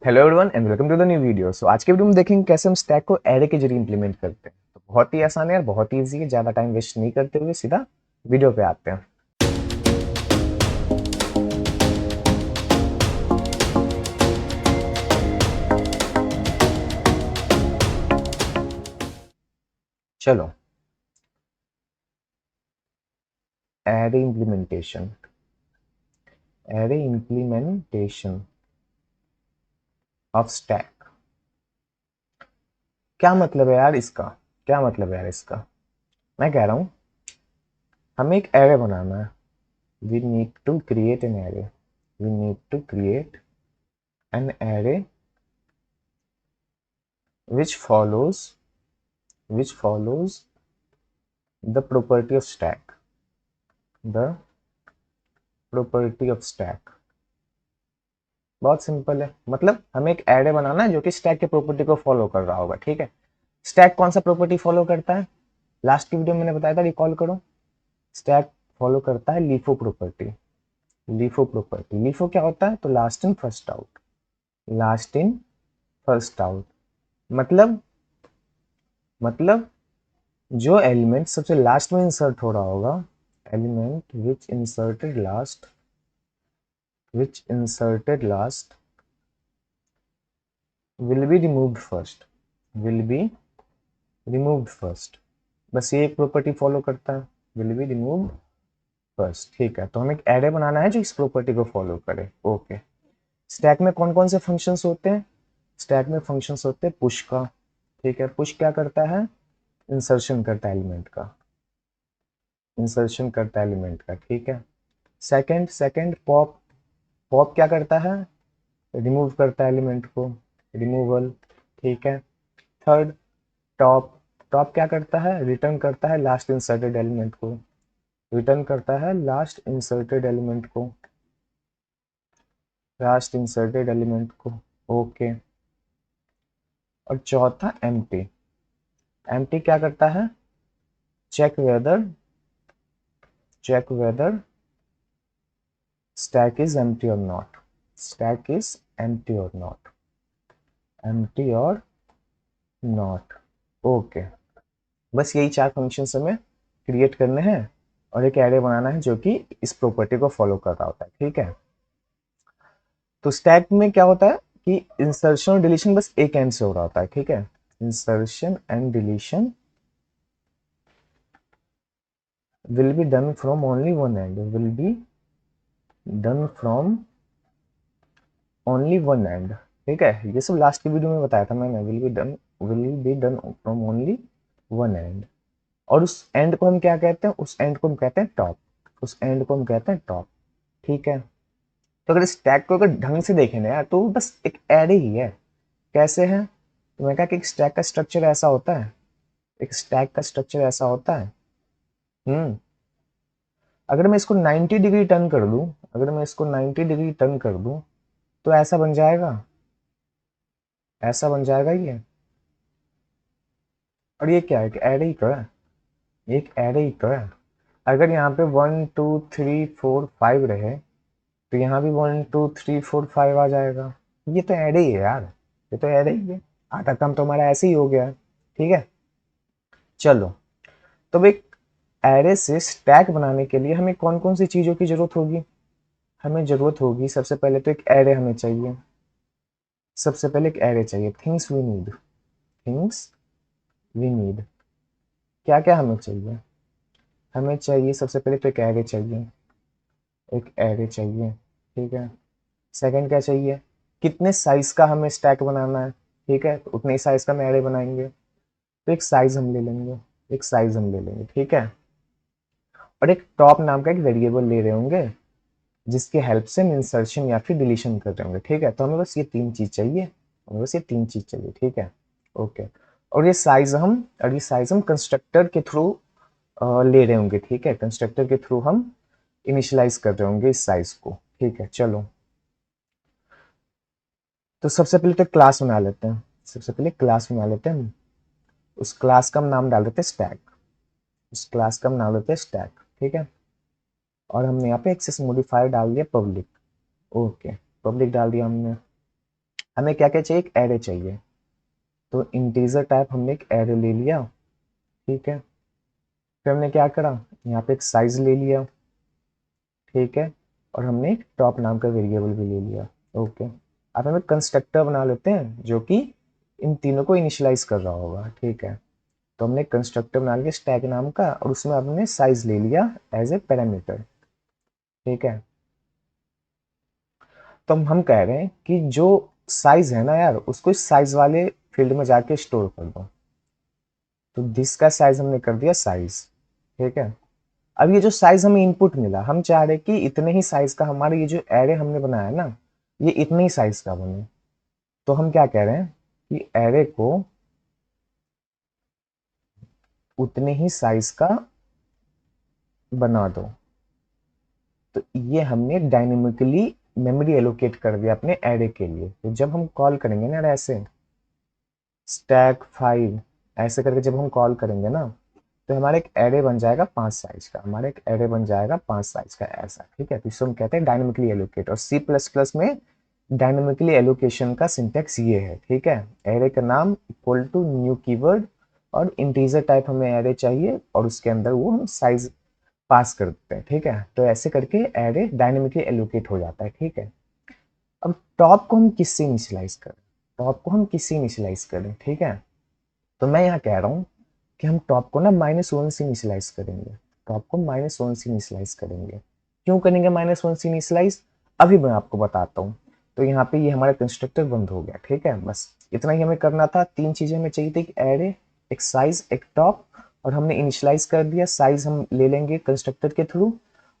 Hello everyone and welcome to the new video. So आज के video में देखेंगे कैसे हम स्टैक को एरे के जरिए इंप्लीमेंट करते हैं। तो बहुत ही आसान है यार, बहुत ही ईजी है। ज़्यादा टाइम वेस्ट नहीं करते हुए सीधा वीडियो पे आते हैं। चलो, array implementation, array implementation of stack. क्या मतलब है यार इसका? क्या मतलब है यार इसका? मैं कह रहा हूँ हमें एक एरे बनाना है। We need to create an array, we need to create an array which follows which follows the property of stack, the property of stack। बहुत सिंपल है, मतलब हमें एक एरे बनाना है जो कि स्टैक के प्रॉपर्टी को फॉलो कर रहा होगा। ठीक है, स्टैक कौन सा प्रॉपर्टी फॉलो करता है? लास्ट की वीडियो में मैंने बताया था, रिकॉल करो। स्टैक फॉलो करता है LIFO property. LIFO property, LIFO क्या होता है? तो last in first out, last in first out. मतलब मतलब जो एलिमेंट सबसे लास्ट में इंसर्ट हो रहा होगा, element which inserted last will be removed first, will be removed first। बस ये एक प्रॉपर्टी फॉलो करता है, will be removed first। ठीक है, तो हमें एक एरे बनाना है जो इस प्रॉपर्टी को फॉलो करे। ओके, स्टैक में कौन कौन से फंक्शंस होते हैं? स्टैक में फंक्शंस होते हैं पुश का। ठीक है, पुश क्या करता है? इंसर्शन करता है एलिमेंट का, इंसर्शन करता है एलिमेंट का। ठीक है, सेकंड सेकंड पॉप, पॉप क्या करता है? रिमूव करता है एलिमेंट को, रिमूवल। ठीक है, थर्ड टॉप, टॉप क्या करता है? रिटर्न करता है लास्ट इंसर्टेड एलिमेंट को, रिटर्न करता है लास्ट इंसर्टेड एलिमेंट को, लास्ट इंसर्टेड एलिमेंट को। ओके, और चौथा एम्प्टी, एम्प्टी क्या करता है? Check whether, check whether stack is empty और नॉट, स्टैक इज एम्प्टी और नॉट, एम्प्टी और नॉट। ओके, बस यही चार फंक्शन हमें क्रिएट करने हैं और एक एरे बनाना है जो कि इस प्रॉपर्टी को फॉलो कर रहा होता है। ठीक है, तो स्टैक में क्या होता है कि इंसर्शन और डिलीशन बस एक एंड से हो रहा होता है। ठीक है, insertion and deletion will be done from only one end, will be done from only one end। ठीक है, ये सब लास्ट की वीडियो में बताया था मैंने। will be done from only one end। और उस एंड को हम क्या कहते हैं? उस एंड को हम कहते हैं टॉप, उस एंड को हम कहते हैं टॉप। ठीक है, तो अगर स्टैक को अगर ढंग से देखें ना यार, तो बस एक एरे ही है। कैसे है? तो मैं कहा कि एक स्टैक का स्ट्रक्चर ऐसा होता है, एक स्टैक का स्ट्रक्चर ऐसा होता है। हम्म, अगर मैं इसको 90 डिग्री टर्न कर दूं, अगर मैं इसको 90 डिग्री टर्न कर दूं तो ऐसा बन जाएगा, ऐसा बन जाएगा ये। और ये क्या है? एक एरे ही तो है, एक एरे ही तो है। अगर यहाँ पे 1 2 3 4 5 रहे तो यहाँ भी 1 2 3 4 5 आ जाएगा। ये तो एरे ही है यार, ये तो एरे ही है। आधा काम तो हमारा ऐसे ही हो गया है। ठीक है, चलो, तो एक एरे से स्टैक बनाने के लिए हमें कौन कौन सी चीज़ों की ज़रूरत होगी? हमें ज़रूरत होगी, सबसे पहले तो एक एरे हमें चाहिए, सबसे पहले एक एरे चाहिए। Things we need, things we need, क्या क्या हमें चाहिए? हमें चाहिए सबसे पहले तो एक एरे चाहिए, एक एरे चाहिए। ठीक है, सेकंड क्या चाहिए? कितने साइज का हमें स्टैक बनाना है? ठीक है, तो उतने ही साइज का हम एरे बनाएंगे, तो एक साइज हम ले लेंगे, एक साइज हम ले लेंगे। ठीक है, और एक टॉप नाम का एक वेरिएबल ले रहे होंगे जिसके हेल्प से हम इंसर्शन या फिर डिलीशन कर रहे होंगे। ठीक है, तो हमें बस ये तीन चीज चाहिए, हमें बस ये तीन चीज चाहिए। ठीक है, ओके, और ये साइज हम कंस्ट्रक्टर के थ्रू ले रहे होंगे। ठीक है, कंस्ट्रक्टर के थ्रू हम इनिशियलाइज कर रहे होंगे इस साइज को। ठीक है, चलो, तो सबसे पहले तो क्लास बना लेते हैं, सबसे पहले क्लास बना लेते हैं। उस क्लास का हम नाम डाल देते हैं स्टैक, उस क्लास का हम नाम देते हैं स्टैक। ठीक है, और हमने यहाँ पे एक्सेस मॉडिफायर डाल दिया पब्लिक। ओके, पब्लिक डाल दिया हमने। हमें क्या क्या चाहिए, एक एरे चाहिए। तो इंटीजर टाइप हमने एक एरे ले लिया, ठीक है। फिर हमने क्या करा, यहाँ पे एक साइज ले लिया, ठीक है। और हमने एक टॉप नाम का वेरिएबल भी ले लिया, ओके। अब हम एक कंस्ट्रक्टर बना लेते हैं जो कि इन तीनों को इनिशियलाइज कर रहा होगा, ठीक है। तो हमने कंस्ट्रक्टर बना लिया स्टैक नाम का, और उसमें हमने साइज ले लिया एज ए पैरामीटर, ठीक है। तो हम कह रहे हैं कि जो साइज है ना यार, उसको इस साइज वाले फील्ड में जाके स्टोर कर दो। तो दिस का साइज हमने कर दिया साइज, ठीक है। अब ये जो साइज हमें इनपुट मिला, हम चाह रहे कि इतने ही साइज का हमारा ये जो एरे हमने बनाया ना, ये इतने ही साइज का बने। तो हम क्या कह रहे हैं कि एरे को उतने ही साइज का बना दो। तो ये हमने डायनेमिकली मेमोरी एलोकेट कर दिया अपने एरे के लिए। तो जब हम कॉल करेंगे ना ऐसे स्टैक 5 ऐसे करके जब हम कॉल करेंगे ना, तो हमारा एक एरे बन जाएगा 5 साइज का, हमारा एक एरे बन जाएगा 5 साइज का ऐसा, ठीक है। तो इसको हम कहते हैं डायनेमिकली एलोकेट। और सी प्लस प्लस में डायनेमिकली एलोकेशन का सिंटेक्स ये है, ठीक है। एरे का नाम इक्वल टू न्यू कीवर्ड, और इंटीजर टाइप हमें एरे चाहिए, और उसके अंदर वो हम साइज पास कर देते हैं, ठीक है। तो ऐसे करके एरे डायनेमिकली एलोकेट हो जाता है, ठीक है। अब टॉप को हम किससे इनिशियलाइज करें, टॉप को हम किससे इनिशियलाइज करें, ठीक है। तो मैं यहाँ कह रहा हूँ कि हम टॉप को ना -1 से इनिशियलाइज करेंगे। टॉप को -1 से इनिशियलाइज करेंगे। क्यों करेंगे -1 से इनिशियलाइज, अभी मैं आपको बताता हूँ। तो यहाँ पे ये हमारा कंस्ट्रक्टर बंद हो गया, ठीक है। बस इतना ही हमें करना था। तीन चीजें हमें चाहिए थी, एक एरे, एक साइज, एक टॉप। और हमने इनिशियलाइज कर दिया। साइज हम ले लेंगे कंस्ट्रक्टर के थ्रू,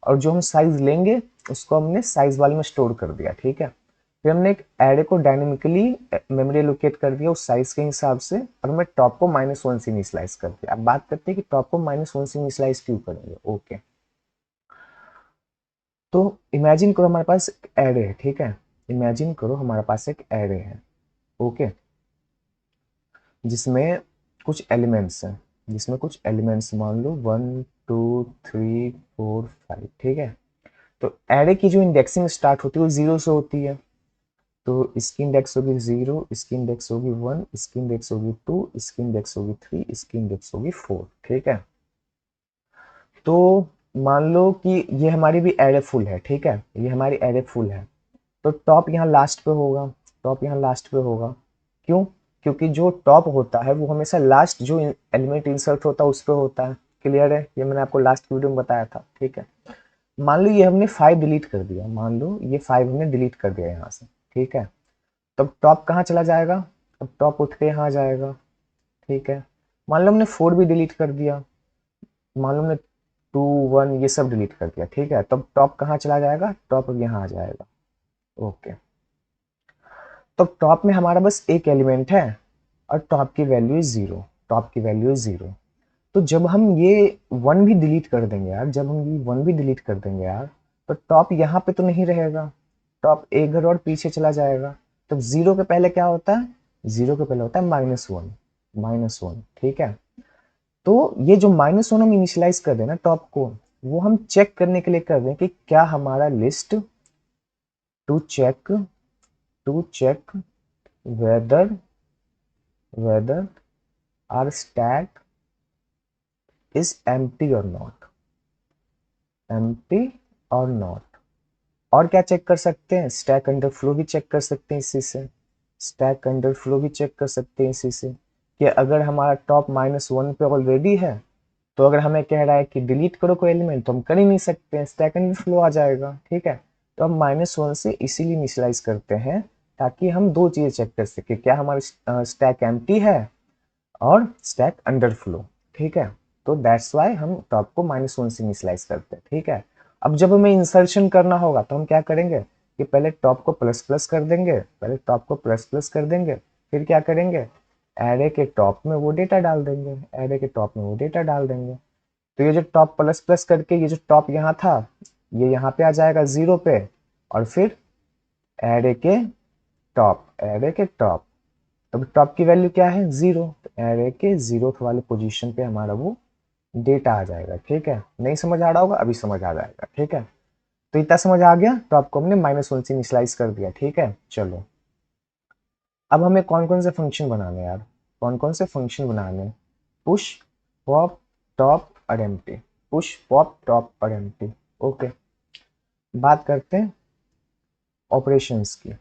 और जो हम साइज लेंगे उसको हमने साइज वाले में स्टोर कर दिया, ठीक है। फिर हमने एक एरे को डायनेमिकली मेमोरी एलोकेट कर दिया उस साइज के हिसाब से, और हमने टॉप को -1 से इनिशियलाइज कर दिया। अब बात करते हैं कि टॉप को -1 से इनिशियलाइज क्यों करेंगे, ओके। तो इमेजिन करो हमारे पास एक एरे है, ठीक है। इमेजिन करो हमारे पास एक एरे है, ओके, जिसमें कुछ एलिमेंट्स हैं, जिसमें कुछ एलिमेंट्स मान लो 1 2 3 4 5, ठीक है। तो एरे की जो इंडेक्सिंग स्टार्ट होती है वो 0 से होती है। तो इसकी इंडेक्स होगी 0, इसकी इंडेक्स होगी 1, इसकी इंडेक्स होगी 2, इसकी इंडेक्स होगी 3, इसकी इंडेक्स होगी 4, ठीक है। तो मान लो कि ये हमारी भी एरे फुल है, ठीक है, ये हमारी एरे फुल है। तो टॉप यहाँ लास्ट पे होगा, टॉप यहाँ लास्ट पे होगा। क्यों, क्योंकि जो टॉप होता है वो हमेशा लास्ट जो एलिमेंट इंसर्ट होता है उस पे होता है। क्लियर है, ये मैंने आपको लास्ट वीडियो में बताया था, ठीक है। मान लो ये हमने 5 डिलीट कर दिया, मान लो ये 5 हमने डिलीट कर दिया यहाँ से, ठीक है। तब टॉप कहाँ चला जाएगा, अब टॉप उठ के यहाँ आ जाएगा, ठीक है। मान लो हमने 4 भी डिलीट कर दिया, मान लो हमने 2 1 ये सब डिलीट कर दिया, ठीक है। तब टॉप कहाँ चला जाएगा, टॉप अब यहाँ आ जाएगा, ओके। तो टॉप में हमारा बस एक एलिमेंट है, और टॉप की वैल्यू इज 0, टॉप की वैल्यू इज 0। तो जब हम ये 1 भी डिलीट कर देंगे यार, जब हम ये 1 भी डिलीट कर देंगे यार, तो टॉप यहाँ पे तो नहीं रहेगा, टॉप एक घर और पीछे चला जाएगा। तो 0 के पहले क्या होता है, 0 के पहले होता है -1, -1, ठीक है। तो ये जो -1 हम इनिशियलाइज कर दें ना टॉप को, वो हम चेक करने के लिए कर दें कि क्या हमारा list to check whether whether our stack is empty और नॉट, एम्प्टी और नॉट। और क्या चेक कर सकते हैं, स्टैक अंडर फ्लो भी चेक कर सकते हैं इसी से, स्टैक अंडर फ्लो भी चेक कर सकते हैं इसी से, कि अगर हमारा टॉप -1 पे ऑलरेडी है, तो अगर हमें कह रहा है कि डिलीट करो कोई एलिमेंट, तो हम कर ही नहीं सकते हैं, स्टैक अंडर फ्लो आ जाएगा, ठीक है। तो हम -1 से इसीलिए इनिशियलाइज करते हैं, ताकि हम दो चीजें चेक कर सके, क्या हमारा स्टैक एम्प्टी है और स्टैक अंडर फ्लो, ठीक है। तो दैट्स वाई हम टॉप को -1 से इनिशियलाइज करते हैं, ठीक है। अब जब हमें इंसर्शन करना होगा तो हम क्या करेंगे कि पहले टॉप को प्लस प्लस कर देंगे, पहले टॉप को प्लस प्लस कर देंगे, फिर क्या करेंगे, एरे के टॉप में वो डेटा डाल देंगे, एरे के टॉप में वो डेटा डाल देंगे। तो ये जो टॉप प्लस प्लस करके ये जो टॉप यहाँ था, ये यहाँ पे आ जाएगा 0 पे, और फिर एरे के टॉप, एरे के टॉप, अब टॉप की वैल्यू क्या है 0, तो एरे के 0th वाले पोजीशन पे हमारा वो डेटा आ जाएगा, ठीक है। नहीं समझ आ रहा होगा, अभी समझ आ जाएगा, ठीक है। तो इतना समझ आ गया, टॉप को हमने -1 से इनिशियलाइज कर दिया, ठीक है। चलो अब हमें कौन कौन से फंक्शन बनाने यार, कौन कौन से फंक्शन बनाने? पुश, पॉप, टॉप और एम्प्टी। पुश, पॉप, टॉप और एम्प्टी। ओके, बात करते हैं ऑपरेशंस की।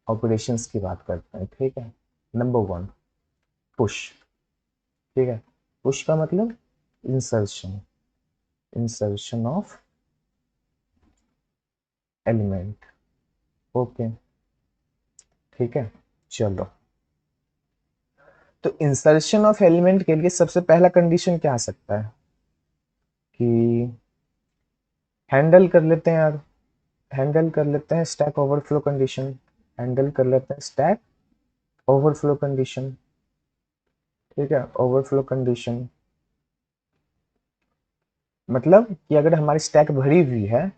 ऑपरेशंस की बात करते हैं, ठीक है। Number one, push. ठीक है, पुश का मतलब insertion, insertion of element. Okay, ठीक है। चलो, तो इंसर्शन ऑफ एलिमेंट के लिए सबसे पहला कंडीशन क्या आ सकता है कि हैंडल कर लेते हैं यार, हैंडल कर लेते हैं स्टैक ओवरफ्लो कंडीशन। हैंडल कर लेते हैं स्टैक ओवरफ्लो कंडीशन। ठीक है, ओवरफ्लो कंडीशन मतलब कि अगर हमारी स्टैक भरी हुई है,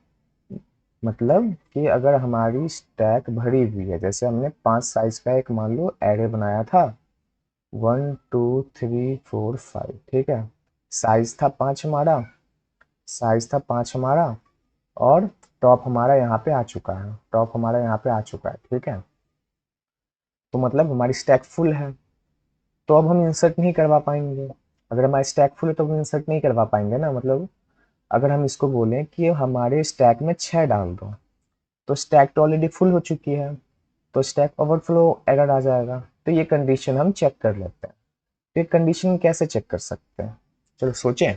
मतलब कि अगर हमारी स्टैक भरी हुई है, जैसे हमने 5 साइज का एक मान लो एरे बनाया था, 1 2 3 4 5, ठीक है। साइज था 5 हमारा, साइज था 5 हमारा, और टॉप हमारा यहाँ पे आ चुका है, टॉप हमारा यहाँ पे आ चुका है, ठीक है। तो मतलब हमारी स्टैक फुल है, तो अब हम इंसर्ट नहीं करवा पाएंगे। अगर हमारी स्टैक फुल है तो हम इंसर्ट नहीं करवा पाएंगे ना। मतलब अगर हम इसको बोलें कि हमारे स्टैक में 6 डाल दो, तो स्टैक तो ऑलरेडी फुल हो चुकी है, तो स्टैक ओवरफ्लो एरर आ जाएगा। तो ये कंडीशन हम चेक कर लेते हैं। तो ये कंडीशन कैसे चेक कर सकते हैं? चलो सोचें,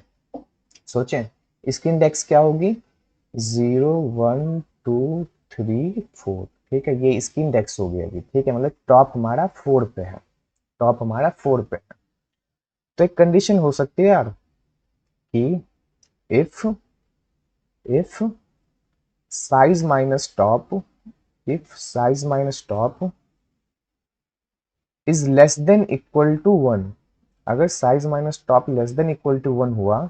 सोचें। इसकी इंडेक्स क्या होगी? 0 1 2 3 4, ठीक है। ये इसकी इंडेक्स होगी अभी, ठीक है। मतलब टॉप हमारा 4 पे है, टॉप हमारा 4 पे है। तो एक कंडीशन हो सकती है यार कि if if size minus top, if size minus top is less than equal to 1, अगर size minus top less than equal to 1 हुआ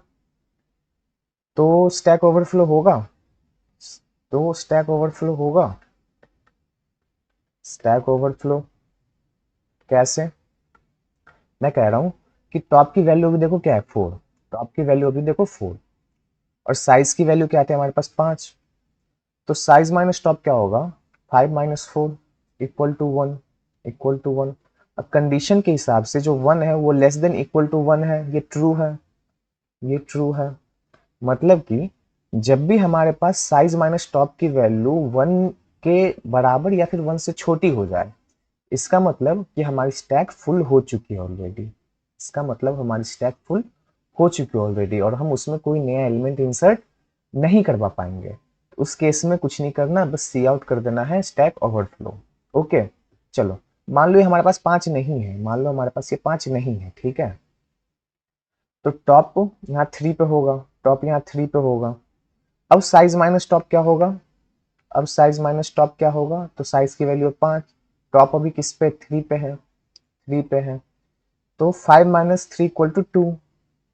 तो स्टैक ओवरफ्लो होगा, तो स्टैक ओवरफ्लो होगा। स्टैक ओवरफ्लो कैसे? मैं कह रहा हूं कि टॉप की वैल्यू भी देखो क्या है, 4। टॉप की वैल्यू अभी देखो 4, और साइज की वैल्यू क्या आती है हमारे पास, 5। तो साइज माइनस टॉप क्या होगा? 5 - 4 इक्वल टू 1, इक्वल टू 1। अब कंडीशन के हिसाब से जो 1 है वो लेस देन इक्वल टू 1 है, ये ट्रू है, ये ट्रू है। मतलब कि जब भी हमारे पास साइज माइनस टॉप की वैल्यू 1 के बराबर या फिर 1 से छोटी हो जाए, इसका मतलब कि हमारी स्टैक फुल हो चुकी है ऑलरेडी। इसका मतलब हमारी स्टैक फुल हो चुकी है ऑलरेडी, और हम उसमें कोई नया एलिमेंट इंसर्ट नहीं करवा पाएंगे। उस केस में कुछ नहीं करना, बस सी आउट कर देना है स्टैक ओवरफ्लो। ओके, चलो मान लो ये हमारे पास 5 नहीं है, मान लो हमारे पास ये 5 नहीं है, ठीक है। तो टॉप यहाँ 3 पे होगा, टॉप यहाँ 3 पे होगा। अब साइज माइनस टॉप क्या होगा? अब साइज माइनस टॉप क्या होगा? तो साइज की वैल्यू 5, टॉप अभी किस पे, 3 पे है, 3 पे है। तो 5 - 3 इक्वल टू 2।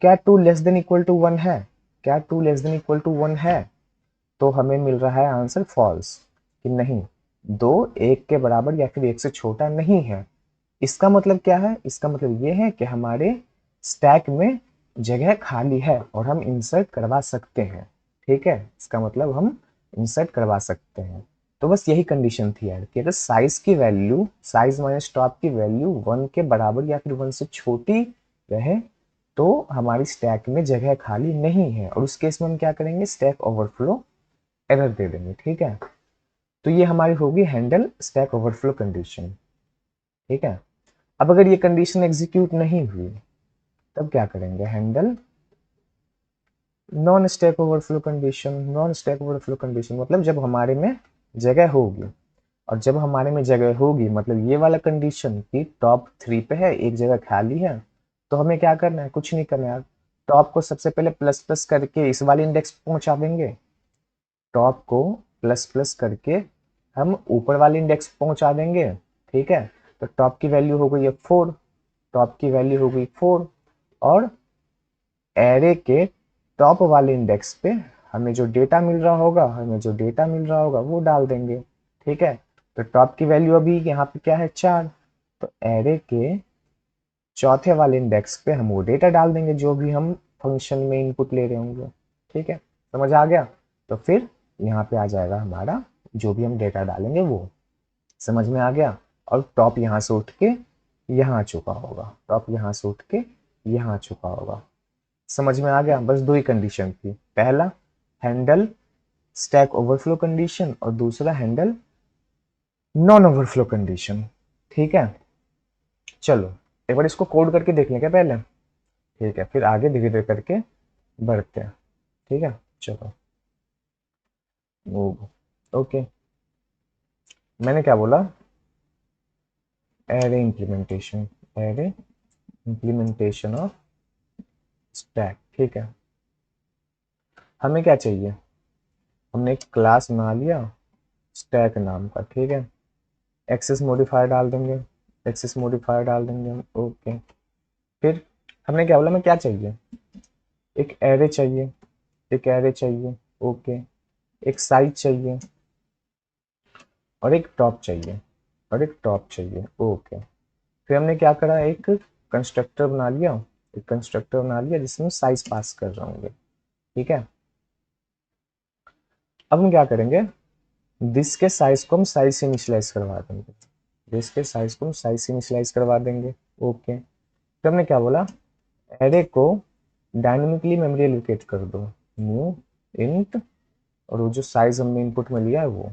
क्या 2 लेस देन इक्वल टू 1 है? क्या 2 लेस देन इक्वल टू 1 है? तो हमें मिल रहा है आंसर फॉल्स, कि नहीं, 2 1 के बराबर या फिर 1 से छोटा नहीं है। इसका मतलब क्या है? इसका मतलब ये है कि हमारे स्टैक में जगह खाली है और हम इंसर्ट करवा सकते हैं, ठीक है। इसका मतलब हम इंसर्ट करवा सकते हैं। तो बस यही कंडीशन थी यार, कि अगर साइज की वैल्यू, साइज माइनस टॉप की वैल्यू 1 के बराबर या फिर 1 से छोटी रहे तो हमारी स्टैक में जगह खाली नहीं है, और उस केस में हम क्या करेंगे, स्टैक ओवरफ्लो एरर दे देंगे, ठीक है। तो ये हमारी होगी हैंडल स्टैक ओवरफ्लो कंडीशन, ठीक है। अब अगर ये कंडीशन एग्जीक्यूट नहीं हुई तब क्या करेंगे, handle non stack overflow condition. Non stack overflow condition मतलब जब हमारे में जगह होगी, और जब हमारे में जगह होगी मतलब ये वाला कंडीशन कि टॉप 3 पे है, एक जगह खाली है, तो हमें क्या करना है, कुछ नहीं करना है। टॉप को सबसे पहले प्लस प्लस करके इस वाले इंडेक्स पहुंचा देंगे, टॉप को प्लस प्लस करके हम ऊपर वाले इंडेक्स पहुंचा देंगे, ठीक है। तो टॉप की वैल्यू हो गई है 4, टॉप की वैल्यू हो गई 4, और एरे के टॉप वाले इंडेक्स पे हमें जो डेटा मिल रहा होगा, हमें जो डेटा मिल रहा होगा वो डाल देंगे, ठीक है। तो टॉप की वैल्यू अभी यहाँ पे क्या है, 4। तो एरे के चौथे वाले इंडेक्स पे हम वो डेटा डाल देंगे जो भी हम फंक्शन में इनपुट ले रहे होंगे, ठीक है। समझ आ गया? तो फिर यहाँ पे आ जाएगा हमारा जो भी हम डेटा डालेंगे वो। समझ में आ गया? और टॉप यहाँ से उठ के यहाँ आ चुका होगा, टॉप यहाँ से उठ के यहाँ आ चुका होगा। समझ में आ गया? बस दो ही कंडीशन थी, पहला हैंडल स्टैक ओवरफ्लो कंडीशन और दूसरा हैंडल नॉन ओवरफ्लो कंडीशन। ठीक है, चलो एक बार इसको कोड करके देख लें क्या पहले, ठीक है, फिर आगे धीरे धीरे करके बढ़ते हैं। ठीक है, चलो ओके, मैंने क्या बोला, array implementation, array implementation of stack. ठीक है, हमें क्या चाहिए, हमने एक क्लास बना लिया स्टैक नाम का। ठीक है, एक्सेस मॉडिफायर डाल देंगे, एक्सेस मॉडिफायर डाल देंगे हम। ओके, फिर हमने क्या बोला, हमें क्या चाहिए, एक एरे चाहिए, एक एरे चाहिए। ओके, एक साइज चाहिए और एक टॉप चाहिए, और एक टॉप चाहिए। ओके, फिर हमने क्या करा, एक कंस्ट्रक्टर बना लिया, एक कंस्ट्रक्टर बना लिया जिसमें साइज पास कर रहे होंगे। ठीक है, अब हम क्या करेंगे, दिस के साइज को हम साइज से इनिशियलाइज करवा देंगे, दिस के साइज को हम साइज से इनिशियलाइज करवा देंगे। ओके, फिर हमने क्या बोला, एरे को डायनेमिकली मेमोरी एलोकेट कर दो, न्यू इंट, और वो जो साइज हमने इनपुट में लिया है वो।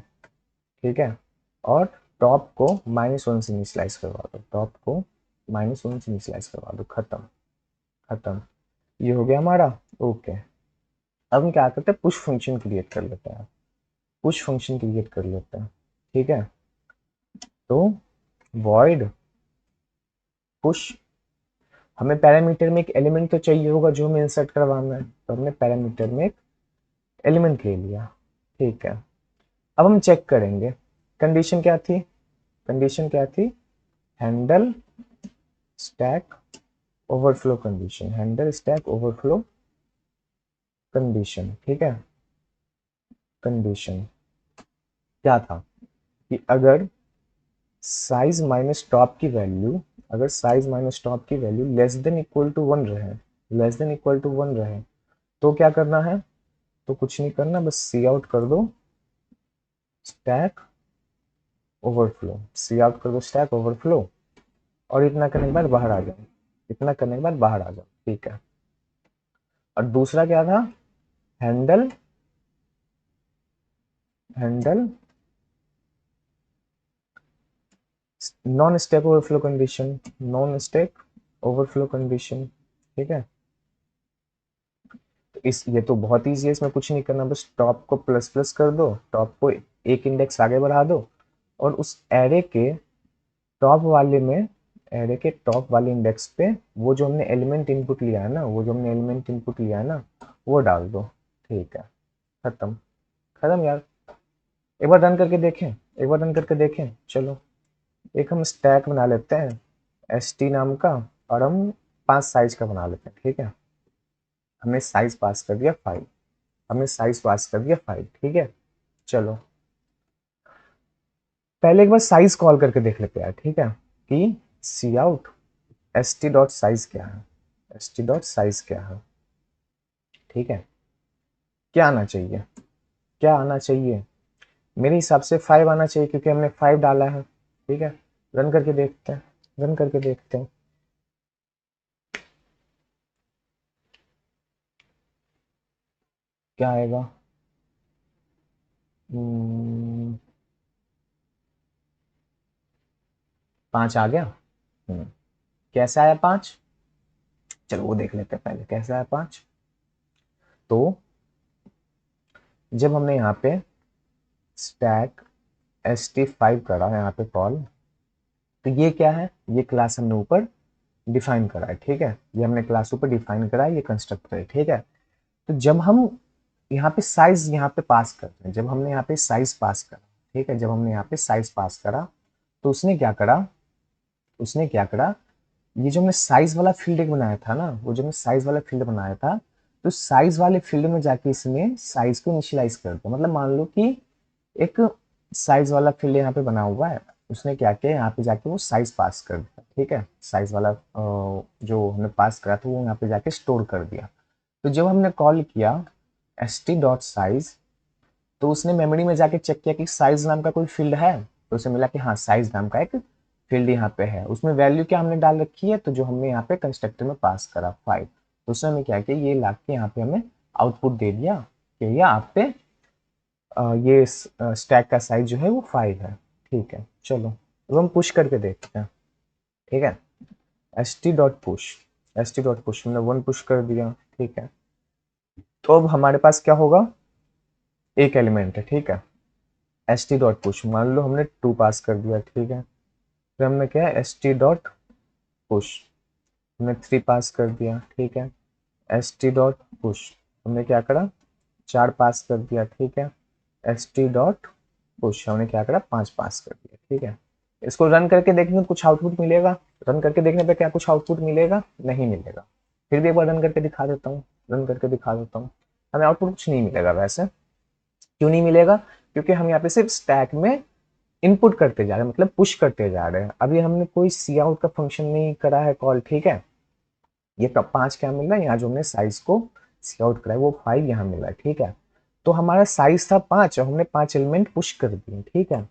ठीक है, और टॉप को -1 से इनिशियलाइज करवा दो, टॉप को -1 से इनिशियलाइज करवा दो। खत्म, खत्म, ये हो गया हमारा। ओके, अब हम क्या करते हैं, पुश फंक्शन क्रिएट कर लेते हैं, पुश फंक्शन क्रिएट कर लेते हैं। ठीक है, तो वॉइड पुश, हमें पैरामीटर में एक एलिमेंट तो चाहिए होगा जो हमें इंसर्ट करवाना है, तो हमने पैरामीटर में एक एलिमेंट ले लिया। ठीक है, अब हम चेक करेंगे कंडीशन क्या थी, कंडीशन क्या थी, handle stack overflow condition, handle stack overflow condition. ठीक है, कंडीशन क्या था कि अगर साइज माइनस टॉप की वैल्यू, अगर साइज माइनस टॉप की value less than equal to 1 रहे, लेस देन इक्वल टू 1 रहे, तो क्या करना है, तो कुछ नहीं करना, बस सी आउट कर दो स्टैक ओवरफ्लो, सी आउट कर दो स्टैक ओवरफ्लो, और इतना करने के बाद बाहर आ जाओ, इतना करने के बाद बाहर आ जाओ। ठीक है, और दूसरा क्या था, handle, handle non stack overflow condition, non stack overflow condition. ठीक है, तो इस ये तो बहुत ईजी है, इसमें कुछ नहीं करना, बस टॉप को प्लस प्लस कर दो, टॉप को एक इंडेक्स आगे बढ़ा दो, और उस एरे के टॉप वाले में, एरे के टॉप वाले इंडेक्स पे वो जो हमने एलिमेंट इनपुट लिया है ना, वो जो हमने एलिमेंट इनपुट लिया है ना, वो डाल दो। ठीक है, खत्म, खत्म यार। एक बार रन करके देखें, एक बार रन करके देखें, चलो एक हम स्टैक बना लेते हैं एस टी नाम का, और हम 5 साइज का बना लेते हैं। ठीक है, हमने साइज पास कर दिया 5, हमने साइज पास कर दिया 5। ठीक है, चलो पहले एक बार साइज कॉल करके देख लेते हैं, ठीक है, कि cout s t dot size क्या है, एस टी डॉट साइज क्या है। ठीक है, क्या आना चाहिए, क्या आना चाहिए, मेरे हिसाब से 5 आना चाहिए क्योंकि हमने 5 डाला है। ठीक है, रन करके देखते हैं, रन करके देखते हैं, क्या आएगा। 5 आ गया। हम्म, कैसे आया 5, चलो वो देख लेते हैं पहले कैसे आया 5। तो जब हमने यहाँ पे स्टैक एस टी 5 करा यहाँ पे कॉल, तो ये क्या है, ये क्लास हमने ऊपर डिफाइन करा है। ठीक है, ये हमने क्लास ऊपर डिफाइन करा है, ये कंस्ट्रक्टर है। ठीक है, तो जब हम यहाँ पे साइज यहाँ पे पास करते हैं, जब हमने यहाँ पे साइज पास करा, ठीक है, जब हमने यहाँ पे साइज पास करा, तो उसने क्या करा, उसने क्या करा, ये जो हमने साइज वाला फील्ड एक बनाया था ना, वो जो हमने साइज वाला फील्ड बनाया था, तो साइज वाले फील्ड में जाके इसने साइज को इनिशियलाइज कर दिया। मतलब मान लो कि एक साइज वाला फील्ड यहाँ पे बना हुआ है, उसने क्या किया, यहाँ पे जाके वो साइज पास कर दिया। ठीक है, साइज वाला जो हमने पास करा था वो यहाँ पे जाके स्टोर कर दिया। तो जब हमने कॉल किया एस टी डॉट साइज, तो उसने मेमोरी में जाके चेक किया कि साइज नाम का कोई फील्ड है, तो उसे मिला कि हाँ साइज नाम का एक फील्ड यहाँ पे है, उसमें वैल्यू क्या हमने डाल रखी है, तो जो हमने यहाँ पे कंस्ट्रक्टर में पास करा 5, तो उसने हमें क्या किया, ये ला के यहाँ पे हमें आउटपुट दे दिया कि ये आप पे ये स्टैक का साइज जो है वो 5 है। ठीक है, चलो अब हम पुश करके देखते हैं। ठीक है, st.push हमने 1 पुश कर दिया। ठीक है, तो अब हमारे पास क्या होगा, एक एलिमेंट है। ठीक है, st.push मान लो हमने 2 पास कर दिया। ठीक है, फिर हमने क्या है st.push हमने 3 पास कर दिया। ठीक है, st.push हमने क्या करा, 4 पास कर दिया। ठीक है, st.push हमने क्या करा, 5 पास कर दिया। ठीक है, इसको रन करके देखेंगे कुछ आउटपुट मिलेगा, रन करके देखने पे क्या कुछ आउटपुट मिलेगा, नहीं मिलेगा। फिर भी एक बार रन करके दिखा देता हूँ, रन करके दिखा देता हूँ, हमें आउटपुट कुछ नहीं मिलेगा। वैसे क्यों नहीं मिलेगा, क्योंकि हम यहाँ पे सिर्फ स्टैक में इनपुट करते जा रहे हैं, मतलब पुश करते जा रहे हैं। अभी हमने कोई सी आउट का फंक्शन नहीं करा है कॉल। ठीक है, ये कब 5 क्या मिल रहा है, यहाँ जो हमने साइज को सी आउट करा है वो 5 यहाँ मिल रहा है। ठीक है, तो हमारा साइज था 5 और हमने 5 एलिमेंट पुश कर दिए। ठीक है,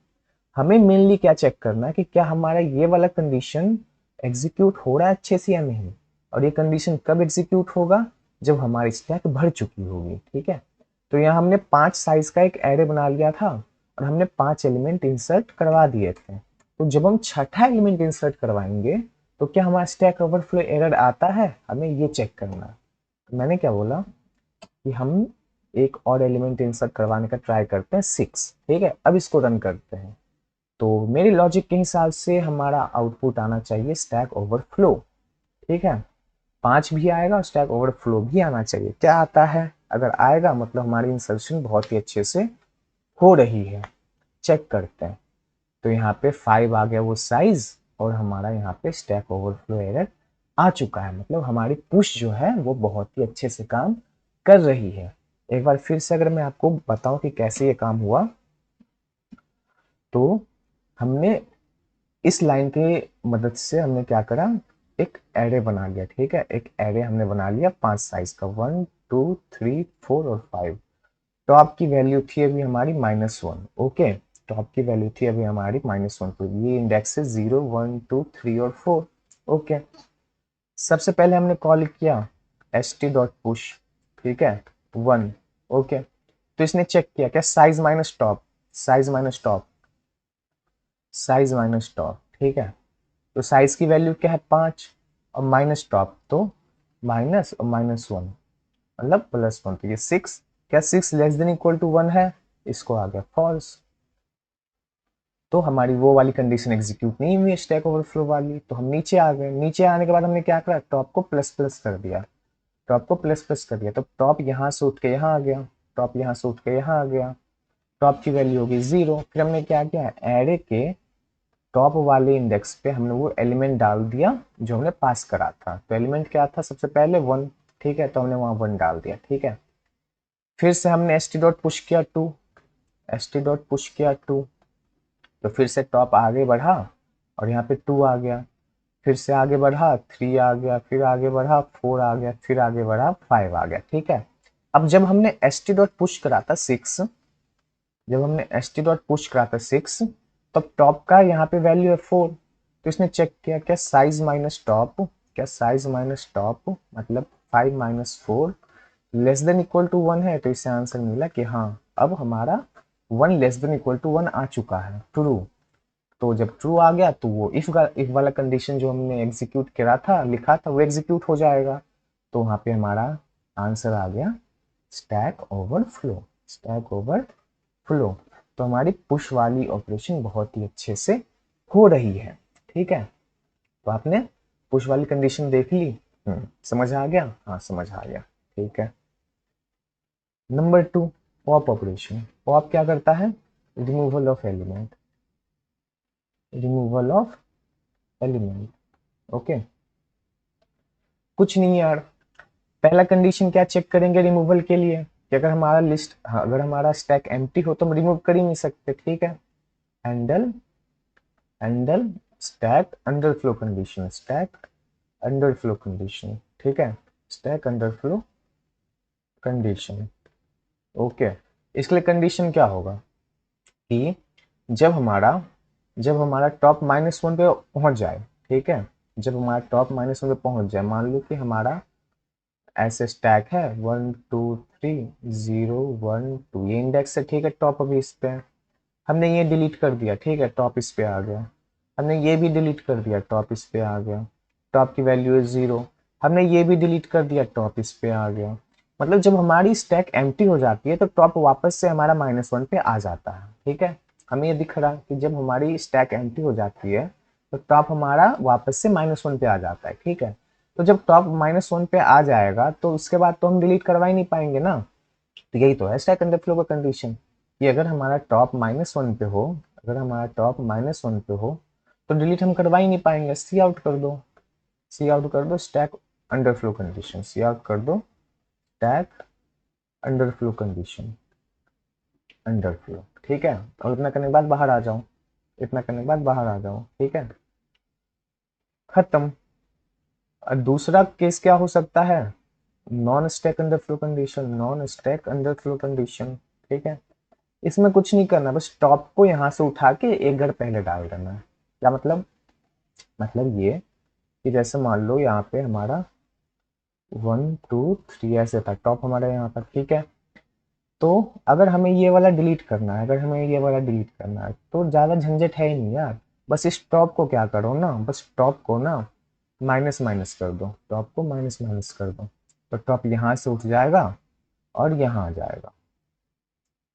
हमें मेनली क्या चेक करना है कि क्या हमारा ये वाला कंडीशन एग्जीक्यूट हो रहा है अच्छे से या नहीं, और ये कंडीशन कब एग्जीक्यूट होगा, जब हमारी स्टैक भर चुकी होगी। ठीक है, तो यहाँ हमने 5 साइज का एक एरे बना लिया था और हमने 5 एलिमेंट इंसर्ट करवा दिए थे। तो जब हम छठा एलिमेंट इंसर्ट करवाएंगे तो क्या हमारा स्टैक ओवरफ्लो एरर आता है, हमें ये चेक करना है। तो मैंने क्या बोला कि हम एक और एलिमेंट इंसर्ट करवाने का ट्राई करते हैं 6। ठीक है, अब इसको रन करते हैं। तो मेरी लॉजिक के हिसाब से हमारा आउटपुट आना चाहिए स्टैक ओवरफ्लो। ठीक है, 5 भी आएगा और स्टैक ओवरफ्लो भी आना चाहिए। क्या आता है, अगर आएगा मतलब हमारी इंसर्शन बहुत ही अच्छे से हो रही है। चेक करते हैं, तो यहाँ पे 5 आ गया वो साइज, और हमारा यहाँ पे स्टैक ओवरफ्लो एरर आ चुका है, मतलब हमारी पुश जो है वो बहुत ही अच्छे से काम कर रही है। एक बार फिर से अगर मैं आपको बताऊं कि कैसे ये काम हुआ, तो हमने इस लाइन की मदद से हमने क्या करा, एक एरे बना लिया। ठीक है, एक एरे हमने बना लिया 5 साइज का, 1 2 3 4 और 5। टॉप की वैल्यू थी अभी हमारी -1। ओके, टॉप की वैल्यू थी अभी हमारी -1, तो ये इंडेक्स है 0 1 2 3 और 4। ओके, सबसे पहले हमने कॉल किया st.push। ठीक है, 1। ओके, तो इसने चेक किया क्या, size minus top, size minus top, size minus top. ठीक है, तो साइज की वैल्यू क्या है 5, और माइनस टॉप तो माइनस और -1 मतलब +1, तो ये 6। क्या 6 लेस देन इक्वल टू 1 है, इसको आ गया फॉल्स। तो हमारी वो वाली कंडीशन एग्जीक्यूट नहीं हुई स्टैक ओवरफ्लो वाली, तो हम नीचे आ गए। नीचे आने के बाद हमने क्या करा, टॉप को प्लस प्लस कर दिया, टॉप को प्लस प्लस कर दिया, तो टॉप यहाँ से उठ के यहाँ आ गया, टॉप यहाँ से उठ के यहाँ आ गया, टॉप की वैल्यू होगी 0। फिर हमने क्या किया, एरे के टॉप वाले इंडेक्स पे हमने वो एलिमेंट डाल दिया जो हमने पास करा था। तो एलिमेंट क्या था, सबसे पहले 1। ठीक है, तो हमने वहाँ 1 डाल दिया। ठीक है, फिर से हमने st.push किया 2, st.push किया 2, तो फिर से टॉप आगे बढ़ा और यहाँ पे 2 आ गया, फिर से आगे बढ़ा 3 आ गया, फिर आगे बढ़ा 4 आ गया, फिर आगे बढ़ा 5 आ गया। ठीक है, अब जब हमने st.push करा था 6, जब हमने st.push करा था 6, तब टॉप का यहाँ पे वैल्यू है 4। तो इसने चेक किया क्या साइज माइनस टॉप, क्या साइज माइनस टॉप मतलब 5 minus 4 less than equal to 1 है, तो इससे आंसर मिला कि हाँ अब हमारा 1 लेस देन इक्वल टू 1 आ चुका है, ट्रू। तो जब ट्रू आ गया तो वो इफ वाला कंडीशन जो हमने एग्जीक्यूट करा था, लिखा था, वो एग्जीक्यूट हो जाएगा। तो वहां पे हमारा आंसर आ गया स्टैक ओवरफ्लो, स्टैक ओवरफ्लो। तो हमारी पुश वाली ऑपरेशन बहुत ही अच्छे से हो रही है। ठीक है, तो आपने पुश वाली कंडीशन देख ली, समझ आ गया, हाँ समझ आ गया। ठीक है, नंबर 2, पॉप ऑपरेशन। पॉप क्या करता है, removal of element, removal of element. Okay, कुछ नहीं यार, पहला कंडीशन क्या चेक करेंगे रिमूवल के लिए कि अगर हमारा लिस्ट, हाँ, अगर हमारा स्टैक एम्प्टी हो तो हम रिमूव कर ही नहीं सकते। ठीक है, handle handle stack underflow condition, stack underflow condition. ठीक है, स्टैक अंडरफ्लो कंडीशन। ओके, इसके लिए कंडीशन क्या होगा कि जब हमारा जब हमारा टॉप -1 पे पहुंच जाए, ठीक है, जब हमारा टॉप -1 पे पहुंच जाए, मान लो कि हमारा ऐसे स्टैक है 1 2 3 0 1 2, ये इंडेक्स है, ठीक है, टॉप अभी इस पे है। हमने ये डिलीट कर दिया, ठीक है, टॉप इस पे आ गया। हमने ये भी डिलीट कर दिया, टॉप इस पे आ गया, टॉप की वैल्यू है 0। हमने ये भी डिलीट कर दिया, टॉप इस पे आ गया। मतलब जब हमारी स्टैक एम्प्टी हो जाती है तो टॉप वापस से हमारा -1 पे आ जाता है, ठीक है। हमें ये दिख रहा है कि जब हमारी स्टैक एम्प्टी हो जाती है तो टॉप हमारा वापस से -1 पे आ जाता है, ठीक है। तो जब टॉप -1 पे आ जाएगा तो उसके बाद तो हम डिलीट करवा ही नहीं पाएंगे ना। तो यही तो है स्टैक अंडरफ्लो का कंडीशन, कि अगर हमारा टॉप -1 पे हो, अगर हमारा टॉप -1 पे हो तो डिलीट हम करवा ही नहीं पाएंगे। सी आउट कर दो, सी आउट कर दो स्टैक अंडरफ्लो कंडीशन, सी आउट कर दो स्टैक अंडरफ्लो कंडीशन, अंडरफ्लो, ठीक है। और इतना करने के बाद बाहर आ जाओ, इतना करने के बाद बाहर आ जाओ, ठीक है, खत्म। और दूसरा केस क्या हो सकता है, non stack underflow condition, non stack underflow condition, ठीक है। इसमें कुछ नहीं करना, बस टॉप को यहाँ से उठा के एक घर पहले डाल देना है। क्या मतलब, मतलब ये कि जैसे मान लो यहाँ पे हमारा 1 2 3 ऐसे था, टॉप हमारा यहाँ पर, ठीक है। तो अगर हमें ये वाला डिलीट करना है, अगर हमें ये वाला डिलीट करना है तो ज़्यादा झंझट है ही नहीं यार। बस इस टॉप को क्या करो ना, बस टॉप को ना माइनस माइनस कर दो, टॉप को माइनस माइनस कर दो, तो टॉप यहाँ से उठ जाएगा और यहाँ आ जाएगा,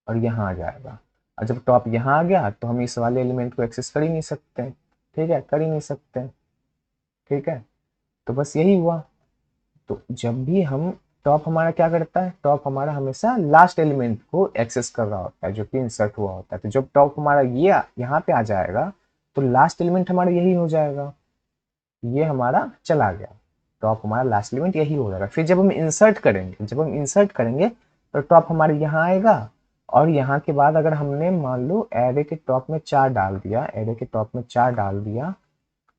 और यहाँ आ जाएगा। और जब टॉप यहाँ आ गया तो हम इस वाले एलिमेंट को एक्सेस कर ही नहीं सकते, ठीक है, कर ही नहीं सकते, ठीक है। तो बस यही हुआ। तो जब भी हम, टॉप हमारा क्या करता है, टॉप हमारा हमेशा लास्ट एलिमेंट को एक्सेस कर रहा होता है जो कि इंसर्ट हुआ होता है। तो जब टॉप हमारा ये यहाँ पे आ जाएगा तो लास्ट एलिमेंट हमारा यही हो जाएगा, ये हमारा चला गया, टॉप हमारा लास्ट एलिमेंट यही हो जाएगा। फिर जब हम इंसर्ट करेंगे, जब हम इंसर्ट करेंगे तो टॉप हमारे यहाँ आएगा, और यहाँ के बाद अगर हमने मान लो एरे के टॉप में 4 डाल दिया, एरे के टॉप में 4 डाल दिया,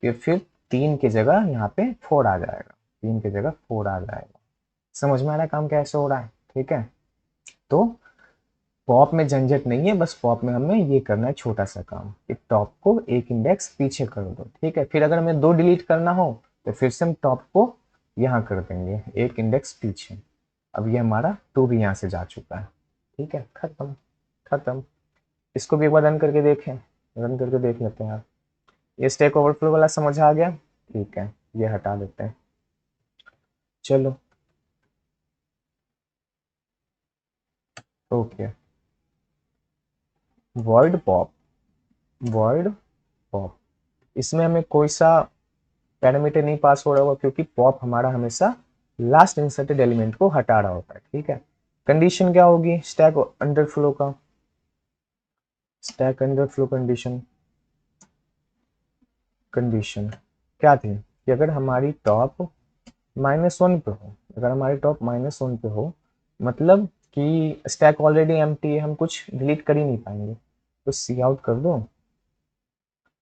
फिर 3 की जगह यहाँ पे 4 आ जाएगा, 3 की जगह 4 आ जाएगा। समझ में आ रहा है काम कैसे हो रहा है, ठीक है। तो पॉप में झंझट नहीं है, बस पॉप में हमें ये करना है छोटा सा काम कि टॉप को एक इंडेक्स पीछे कर दो, ठीक है। फिर अगर हमें 2 डिलीट करना हो तो फिर से हम टॉप को यहाँ कर देंगे एक इंडेक्स पीछे। अब ये हमारा 2 भी यहाँ से जा चुका है, ठीक है, खत्म, खत्म। इसको भी एक बार रन करके देखें, रन करके देख लेते हैं आप। ये स्टैक ओवरफ्लो वाला समझ आ गया, ठीक है, ये हटा देते हैं, चलो, okay. Word pop, word pop, इसमें हमें कोई सा पैरामीटर नहीं पास हो रहा होगा क्योंकि पॉप हमारा हमेशा लास्ट इंसर्टेड एलिमेंट को हटा रहा होता है, ठीक है। कंडीशन क्या होगी स्टैक अंडरफ्लो का, स्टैक अंडरफ्लो कंडीशन, कंडीशन क्या थी कि अगर हमारी टॉप -1 पे हो, अगर हमारी टॉप -1 पे हो, मतलब कि स्टैक ऑलरेडी एम्प्टी है, हम कुछ डिलीट कर ही नहीं पाएंगे, तो सी आउट कर दो,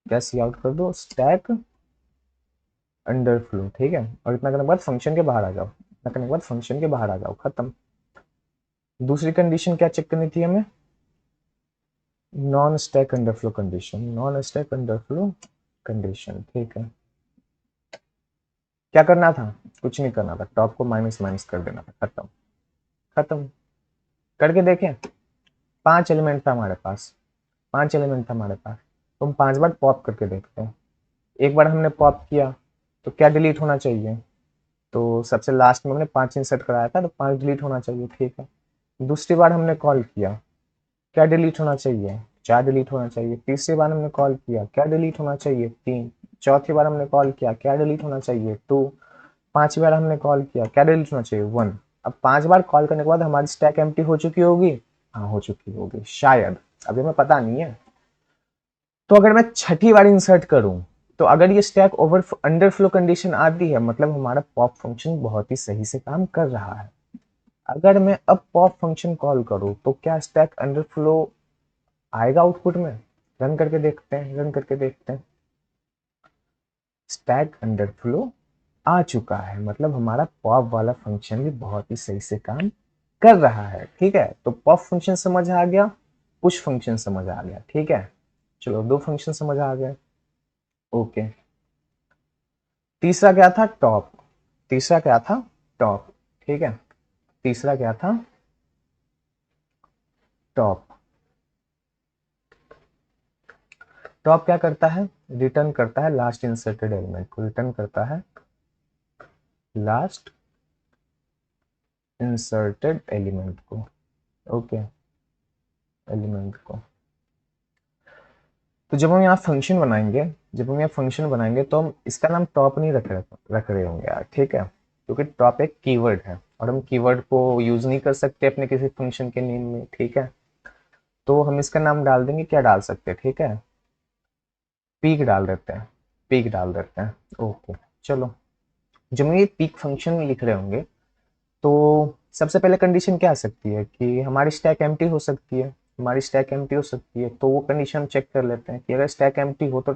क्या सी आउट कर दो स्टैक अंडरफ्लो, ठीक है। और इतना करने के बाद फंक्शन के बाहर आ जाओ, इतना करने के बाद फंक्शन के बाहर आ जाओ, खत्म। दूसरी कंडीशन क्या चेक करनी थी हमें, non stack underflow condition, non stack underflow condition, ठीक है। क्या करना था, कुछ नहीं करना था, टॉप को माइनस माइनस कर देना था, खत्म, खत्म। करके देखें, 5 एलिमेंट था हमारे पास, 5 एलिमेंट था हमारे पास, तो हम 5 बार पॉप करके देखते हैं। एक बार हमने पॉप किया तो क्या डिलीट होना चाहिए, तो सबसे लास्ट में हमने 5 इंसर्ट कराया था तो 5 डिलीट होना चाहिए, ठीक है। दूसरी बार हमने कॉल किया, क्या डिलीट होना चाहिए, 4 डिलीट होना चाहिए। तीसरी बार हमने कॉल किया, क्या डिलीट होना चाहिए, 3। चौथी बार हमने कॉल किया, क्या डिलीट होना चाहिए, 2। पांचवी बार हमने कॉल किया, क्या डिलीट होना चाहिए, 1। अब 5 बार कॉल करने के बाद हमारी स्टैक एम्प्टी हो चुकी होगी, हाँ हो चुकी होगी शायद, अभी हमें पता नहीं है। तो अगर मैं छठी बार इंसर्ट करूं तो अगर ये स्टैक ओवर अंडरफ्लो कंडीशन आती है, मतलब हमारा पॉप फंक्शन बहुत ही सही से काम कर रहा है। अगर मैं अब पॉप फंक्शन कॉल करूं तो क्या स्टैक अंडरफ्लो आएगा आउटपुट में, रन करके देखते हैं, रन करके देखते हैं। स्टैक अंडरफ्लो आ चुका है, मतलब हमारा पॉप वाला फंक्शन भी बहुत ही सही से काम कर रहा है, ठीक है। तो पॉप फंक्शन समझ आ गया, पुश फंक्शन समझ आ गया, ठीक है। चलो 2 फंक्शन समझ आ गए। ओके, तीसरा क्या था? टॉप। तीसरा क्या था? टॉप। ठीक है, तीसरा क्या था? टॉप। टॉप क्या करता है? रिटर्न करता है लास्ट इंसर्टेड एलिमेंट को, रिटर्न करता है लास्ट इंसर्टेड एलिमेंट को। ओके, एलिमेंट को। तो जब हम यहाँ फंक्शन बनाएंगे, तो हम इसका नाम टॉप नहीं रख रहे होंगे यार, ठीक है, क्योंकि टॉप एक कीवर्ड है और हम कीवर्ड को यूज नहीं कर सकते अपने किसी फंक्शन के नेम में, ठीक है। तो हम इसका नाम डाल देंगे, क्या डाल सकते हैं, ठीक है, पीक डाल देते हैं, पीक डाल देते हैं। ओके, चलो, जब हम ये पीक फंक्शन लिख रहे होंगे तो सबसे पहले कंडीशन क्या आ सकती है कि हमारी स्टैक एम्प्टी हो सकती है, हमारी स्टैक एम्प्टी हो सकती है। तो वो कंडीशन हम चेक कर लेते हैं कि अगर स्टैक एम्प्टी हो तो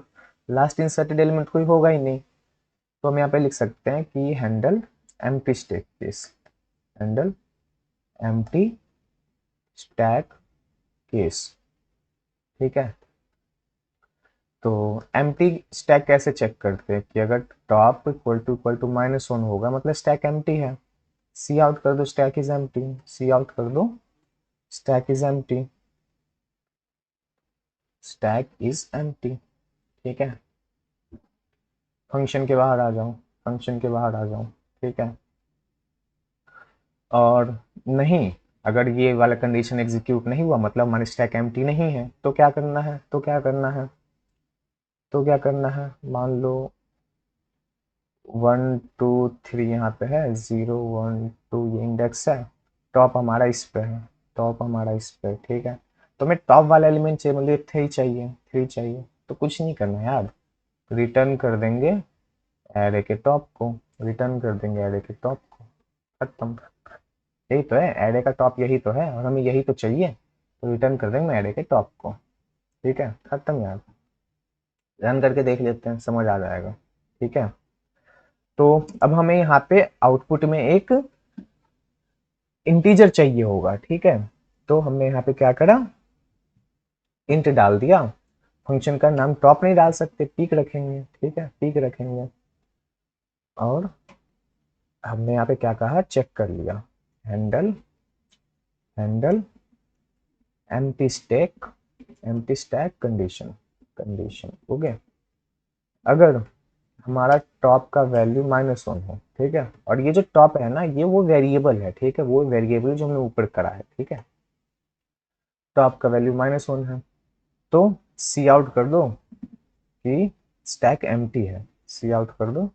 लास्ट इंसर्टेड एलिमेंट कोई होगा ही नहीं। तो हम यहाँ पे लिख सकते हैं कि handle empty stack case, handle empty stack case, ठीक है। तो एम्प्टी स्टैक कैसे चेक करते हैं कि अगर टॉप इक्वल टू -1 होगा मतलब स्टैक एम्प्टी है। सी आउट कर दो stack is empty, cout कर दो stack is empty, stack is empty, ठीक है। फंक्शन के बाहर आ जाओ, फंक्शन के बाहर आ जाओ, ठीक है। और नहीं, अगर ये वाला कंडीशन एग्जीक्यूट नहीं हुआ मतलब हमारी स्टैक एम्प्टी नहीं है, तो क्या करना है, तो क्या करना है, तो क्या करना है, मान लो 1 2 3 यहाँ पे है, 0 1 2 ये इंडेक्स है, टॉप हमारा इस पे है, टॉप हमारा इस पे, ठीक है। तो हमें टॉप वाला एलिमेंट चाहिए, मतलब 3 चाहिए, 3 चाहिए। तो कुछ नहीं करना यार, रिटर्न कर देंगे एरे के टॉप को, रिटर्न कर देंगे एरे के टॉप को, खत्म। यही तो है एरे का टॉप, यही तो है और हमें यही तो चाहिए, तो रिटर्न कर देंगे एरे के टॉप को, ठीक है, खत्म यार। रन करके देख लेते हैं, समझ आ जाएगा, ठीक है। तो अब हमें यहाँ पे आउटपुट में एक इंटीजर चाहिए होगा, ठीक है। तो हमने यहाँ पे क्या करा, इंट डाल दिया। फंक्शन का नाम टॉप नहीं डाल सकते, पीक रखेंगे, ठीक है, पीक रखेंगे। और हमने यहाँ पे क्या कहा, चेक कर लिया, handle handle empty stack condition, condition okay. अगर हमारा टॉप का वैल्यू -1 हो, ठीक है, और ये जो टॉप है ना ये वो वेरिएबल है, ठीक है, वो वेरिएबल जो हमने ऊपर करा है, ठीक है। टॉप का वैल्यू -1 है तो सी आउट कर दो कि स्टैक एम्प्टी है, सी आउट कर दो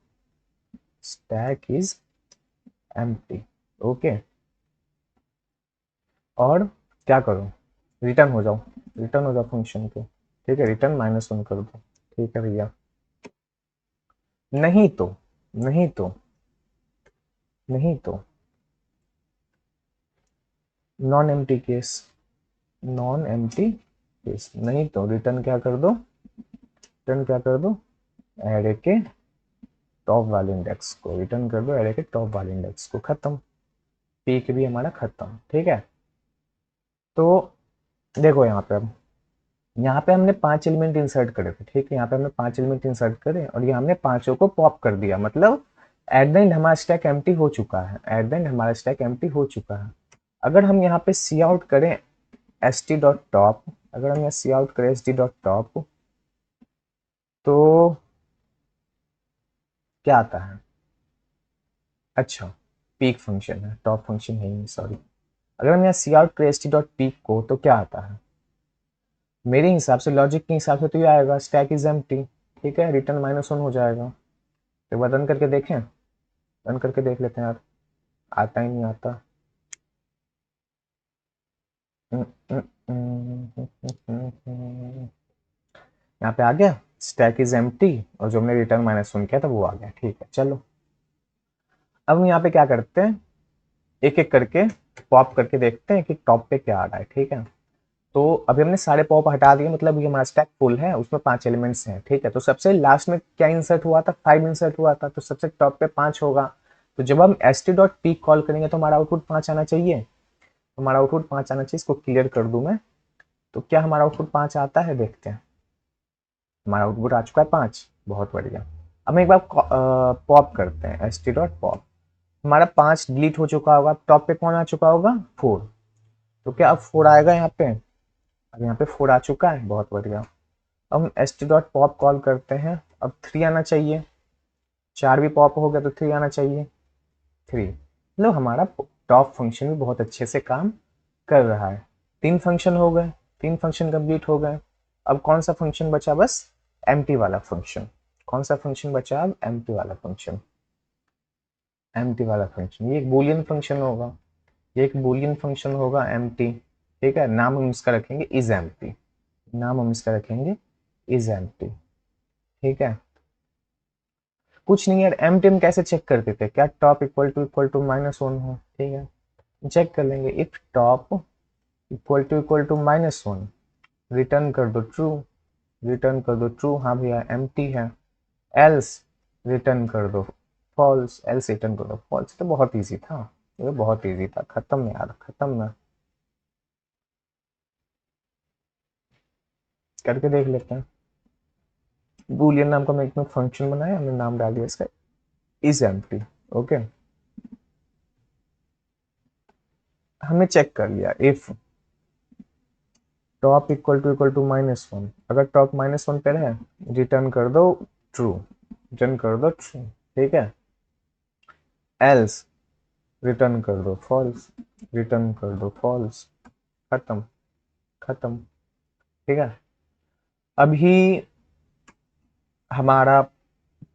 स्टैक इज एम्प्टी, ओके। और क्या करो, रिटर्न हो जाओ, रिटर्न हो जाओ फंक्शन के, ठीक है, रिटर्न -1 कर दो, ठीक है भैया। नहीं तो नहीं तो नहीं तो non empty case, non empty case नहीं तो रिटर्न क्या कर दो, रिटर्न क्या कर दो, एरे के टॉप वाले इंडेक्स को, रिटर्न कर दो एरे के टॉप वाले इंडेक्स को, खत्म। पीक भी हमारा खत्म, ठीक है। तो देखो यहाँ पे हमने 5 एलिमेंट इंसर्ट करे थे, ठीक है, यहाँ पे हमने 5 एलिमेंट इंसर्ट करे और ये हमने पांचों को पॉप कर दिया, मतलब एट द एंड हमारा स्टैक एम्प्टी हो चुका है, एट द एंड हमारा स्टैक एम्प्टी हो चुका है। अगर हम यहाँ पे सी आउट करें एस टी डॉट टॉप, अगर हम यहाँ सी आउट करें एस टी डॉट टॉप तो क्या आता है, अच्छा पीक फंक्शन है, टॉप फंक्शन है ही, सॉरी। अगर हम यहाँ सी आउट करें एस टी डॉट पीक को तो क्या आता है, मेरे हिसाब से लॉजिक के हिसाब से तो ये आएगा स्टैक इज एम्प्टी, ठीक है, रिटर्न -1 हो जाएगा। एक बार रन करके देखें, रन करके देख लेते हैं यार, आता ही नहीं आता। यहाँ पे आ गया स्टैक इज एम्प्टी और जो हमने रिटर्न -1 किया था वो आ गया, ठीक है। चलो अब हम यहाँ पे क्या करते हैं, एक एक करके पॉप करके देखते हैं कि टॉप पे क्या आ रहा है, ठीक है। तो अभी हमने सारे पॉप हटा दिए, मतलब ये हमारा स्टैक फुल है, उसमें 5 एलिमेंट्स हैं, ठीक है। तो सबसे लास्ट में क्या इंसर्ट हुआ था, 5 इंसर्ट हुआ था, तो सबसे टॉप पे 5 होगा। तो जब हम S t dot peak call करेंगे तो हमारा आउटपुट 5 आना चाहिए, हमारा आउटपुट 5 आना चाहिए, इसको क्लियर कर दूं मैं। तो क्या हमारा आउटपुट 5 आता है, देखते हैं, हमारा आउटपुट आ चुका है 5, बहुत बढ़िया। अब एक बार पॉप करते हैं, एस टी डॉट पॉप। हमारा 5 डिलीट हो चुका होगा, टॉप पे कौन आ चुका होगा, 4। तो क्या अब 4 आएगा यहाँ पे, अब यहाँ पे 4 आ चुका है, बहुत बढ़िया। अब हम S t dot pop call करते हैं, अब 3 आना चाहिए, 4 भी पॉप हो गया तो 3 आना चाहिए, 3। मतलब हमारा टॉप फंक्शन भी बहुत अच्छे से काम कर रहा है। 3 फंक्शन हो गए, 3 फंक्शन कंप्लीट हो गए। अब कौन सा फंक्शन बचा, बस एम्प्टी वाला फंक्शन। कौन सा फंक्शन बचा, अब एम्प्टी वाला फंक्शन। एम्प्टी वाला फंक्शन ये एक बूलियन फंक्शन होगा, ये एक बूलियन फंक्शन होगा एम्प्टी। ठीक है, नाम हम इसका रखेंगे इज एम्प्टी, नाम हम इसका रखेंगे इज एम्प्टी। ठीक है, कुछ नहीं यार, एम्प्टी हम कैसे चेक करते थे, क्या टॉप इक्वल टू -1 हो। ठीक है, चेक कर लेंगे, if top equal to -1, return कर दो ट्रू, रिटर्न कर दो ट्रू, हाँ भैया एम्प्टी है। एल्स रिटर्न कर दो फॉल्स, एल्स रिटर्न कर दो फॉल्स। तो बहुत इजी था, ये बहुत इजी था, खत्म यार, खत्म ना, करके देख लेते हैं। बूलियन नाम का मैं एक फंक्शन बनाया, हमने नाम डाल दिया इसका इज एम्प्टी। ओके, हमने चेक कर लिया, इफ टॉप इक्वल टू -1, अगर टॉप -1 पे है रिटर्न कर दो ट्रू, रिटर्न कर दो ट्रू। ठीक है, एल्स रिटर्न कर दो फॉल्स, रिटर्न कर दो फॉल्स। खत्म, खत्म। ठीक है, अभी हमारा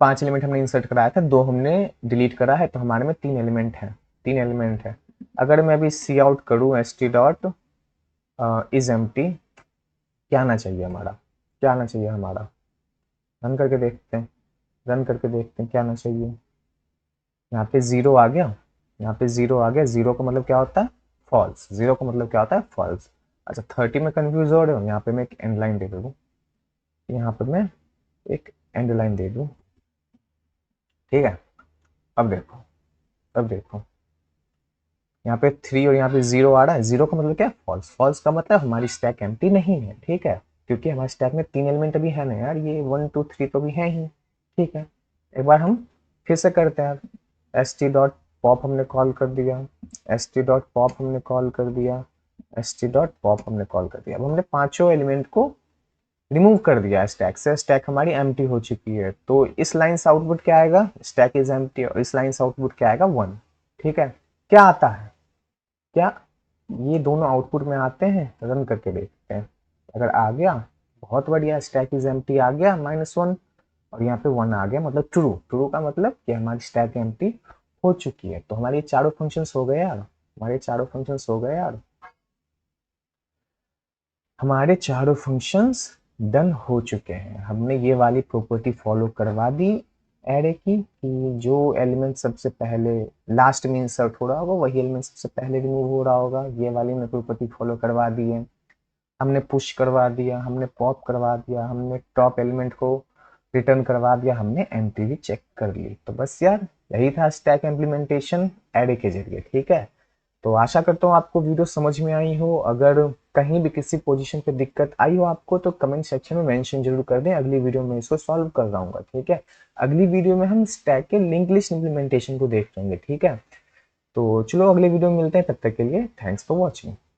5 एलिमेंट हमने इंसर्ट कराया था, 2 हमने डिलीट करा है, तो हमारे में 3 एलिमेंट है, 3 एलिमेंट है। अगर मैं अभी सी आउट करूँ S t dot is empty, क्या आना चाहिए हमारा, क्या आना चाहिए हमारा, रन करके देखते हैं, रन करके देखते हैं क्या आना चाहिए। यहाँ पे 0 आ गया, यहाँ पे 0 आ गया, 0 का मतलब क्या होता है, फॉल्स। 0 का मतलब क्या होता है, फॉल्स। अच्छा 30 में कंफ्यूज हो रहे हो, यहाँ पे मैं एक एंड लाइन दे दूँ, यहाँ पे मैं एक एंड लाइन दे दूँ। ठीक है, अब देखो, अब देखो, यहाँ पे 3 और यहाँ पे 0 आ रहा है, 0 का मतलब क्या, फॉल्स। फॉल्स का मतलब हमारी स्टैक एम्प्टी नहीं है। ठीक है, क्योंकि हमारे स्टैक में 3 एलिमेंट अभी है ना यार, ये 1 2 3 तो भी है ही। ठीक है, एक बार हम फिर से करते हैं, एस टी डॉट पॉप हमने कॉल कर दिया, एस टी डॉट पॉप हमने कॉल कर दिया, एस टी डॉट पॉप हमने कॉल कर दिया। अब हमने पांचों एलिमेंट को रिमूव कर दिया स्टैक से, स्टैक हमारी एम्प्टी हो चुकी है। तो इस लाइन से आउटपुट क्या आएगा, स्टैक इज एम्प्टी, और इस लाइन से आउटपुट क्या आएगा, 1। ठीक है, क्या आता है, क्या ये दोनों आउटपुट में आते हैं, रन करके देखते हैं। अगर आ गया, बहुत बढ़िया, स्टैक इज एम्प्टी आ गया -1, और यहाँ पे 1 आ गया, मतलब ट्रू। ट्रू का मतलब कि हमारी स्टैक एम्प्टी हो चुकी है। तो हमारे चारों फंक्शंस हो गए यार, हमारे चारों फंक्शंस हो गए यार, हमारे चारों फंक्शंस डन हो चुके हैं। हमने ये वाली प्रॉपर्टी फॉलो करवा दी एरे की, कि जो एलिमेंट सबसे पहले लास्ट में इंसर्ट हो रहा होगा वही एलिमेंट सबसे पहले रिमूव हो रहा होगा। ये वाली हमने प्रॉपर्टी फॉलो करवा दी है। हमने पुश करवा दिया, हमने पॉप करवा दिया, हमने टॉप एलिमेंट को रिटर्न करवा दिया, हमने एम्प्टी भी चेक कर ली। तो बस यार, यही था स्टैक इम्प्लीमेंटेशन एरे के जरिए। ठीक है, तो आशा करता हूँ आपको वीडियो समझ में आई हो। अगर कहीं भी किसी पोजीशन पे दिक्कत आई हो आपको, तो कमेंट सेक्शन में मेंशन जरूर कर दें, अगली वीडियो में इसको सॉल्व कर रहा ठीक है, अगली वीडियो में हम स्टैक के लिंक लिस्ट इम्प्लीमेंटेशन को देख लेंगे। ठीक है, तो चलो अगले वीडियो में मिलते हैं, तब तक के लिए थैंक्स फॉर वॉचिंग।